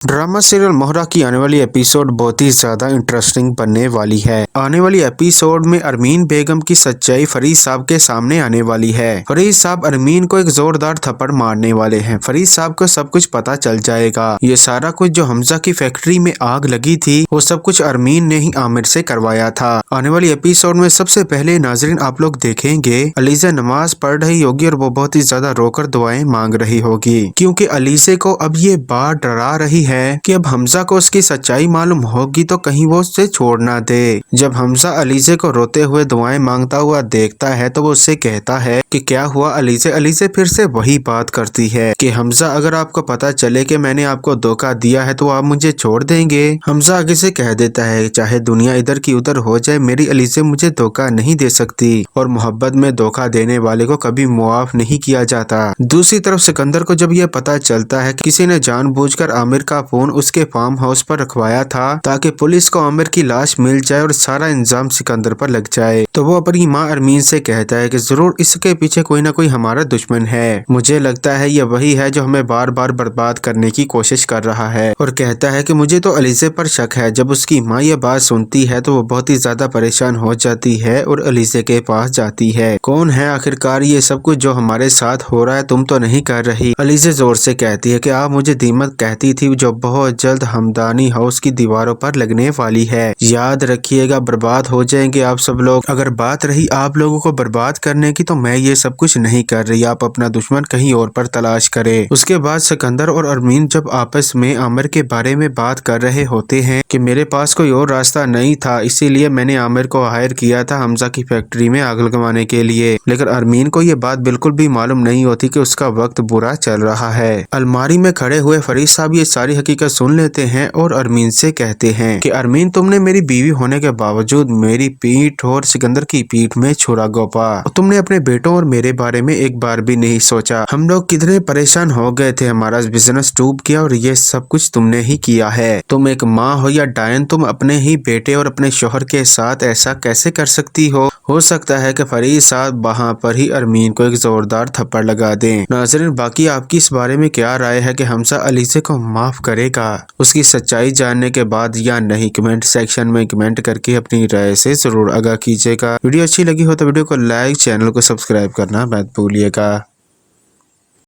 Drama serial मोहरा की आने वाली एपिसोड बहुत ही ज्यादा इंटरेस्टिंग बनने वाली है। आने वाली एपिसोड में अरमीन बेगम की सच्चाई फरीद साहब के सामने आने वाली है। फरीद साहब अरमीन को एक जोरदार थप्पड़ मारने वाले हैं। फरीद साहब को सब कुछ पता चल जाएगा। ये सारा कुछ जो हमजा की फैक्ट्री में आग लगी थी वो सब कुछ अरमीन ने ही आमिर से करवाया था। आने वाली एपिसोड में सबसे पहले नाजरीन आप लोग देखेंगे अलीजा नमाज पढ़ रही होगी और वो बहुत ही ज्यादा रोकर दुआएं मांग रही होगी, क्योंकि अलीजे को अब ये बात डरा रही है कि अब हमजा को उसकी सच्चाई मालूम होगी तो कहीं वो उससे छोड़ ना दे। जब हमजा अलीजे को रोते हुए दुआएं मांगता हुआ देखता है तो वो उससे कहता है कि क्या हुआ अलीजे। अलीजे फिर से वही बात करती है कि हमजा अगर आपको पता चले कि मैंने आपको धोखा दिया है तो आप मुझे छोड़ देंगे। हमजा आगे से कह देता है चाहे दुनिया इधर की उधर हो जाए मेरी अलीजे मुझे धोखा नहीं दे सकती और मोहब्बत में धोखा देने वाले को कभी मुआफ नहीं किया जाता। दूसरी तरफ सिकंदर को जब यह पता चलता है किसी ने जानबूझकर आमिर का फोन उसके फार्म हाउस पर रखवाया था ताकि पुलिस को आमिर की लाश मिल जाए और सारा इंजाम सिकंदर पर लग जाए, तो वो अपनी माँ अरमीन से कहता है कि जरूर इसके पीछे कोई ना कोई हमारा दुश्मन है। मुझे लगता है ये वही है जो हमें बार बार बर्बाद करने की कोशिश कर रहा है और कहता है कि मुझे तो अलीजे पर शक है। जब उसकी माँ ये बात सुनती है तो वो बहुत ही ज्यादा परेशान हो जाती है और अलीजे के पास जाती है। कौन है आखिरकार ये सब कुछ जो हमारे साथ हो रहा है, तुम तो नहीं कर रही। अलीजे जोर से कहती है कि आप मुझे दीमक कहती थी जो बहुत जल्द हमदानी हाउस की दीवारों पर लगने वाली है। याद रखिएगा बर्बाद हो जाएंगे आप सब लोग। अगर बात रही आप लोगों को बर्बाद करने की तो मैं ये सब कुछ नहीं कर रही, आप अपना दुश्मन कहीं और पर तलाश करें। उसके बाद सिकंदर और अरमीन जब आपस में आमिर के बारे में बात कर रहे होते हैं कि मेरे पास कोई और रास्ता नहीं था इसीलिए मैंने आमिर को हायर किया था हमजा की फैक्ट्री में आग लगवाने के लिए, लेकिन अरमीन को ये बात बिल्कुल भी मालूम नहीं होती कि उसका वक्त बुरा चल रहा है। अलमारी में खड़े हुए फरीद साहब ये सारी हकीकत सुन लेते हैं और अरमीन से कहते हैं कि अरमीन तुमने मेरी बीवी होने के बावजूद मेरी पीठ और सिकंदर की पीठ में छुरा घोंपा। तुमने अपने बेटों और मेरे बारे में एक बार भी नहीं सोचा। हम लोग कितने परेशान हो गए थे, हमारा बिजनेस डूब गया और ये सब कुछ तुमने ही किया है। तुम एक माँ हो या डायन, तुम अपने ही बेटे और अपने शोहर के साथ ऐसा कैसे कर सकती हो सकता है कि फरीद साहब वहाँ पर ही अरमीन को एक जोरदार थप्पड़ लगा दें। नाज़रीन बाकी आपकी इस बारे में क्या राय है कि हमजा अलीजे को माफ करेगा उसकी सच्चाई जानने के बाद या नहीं? कमेंट सेक्शन में कमेंट करके अपनी राय से जरूर आगाह कीजिएगा। वीडियो अच्छी लगी हो तो वीडियो को लाइक, चैनल को सब्सक्राइब करना मत भूलिएगा।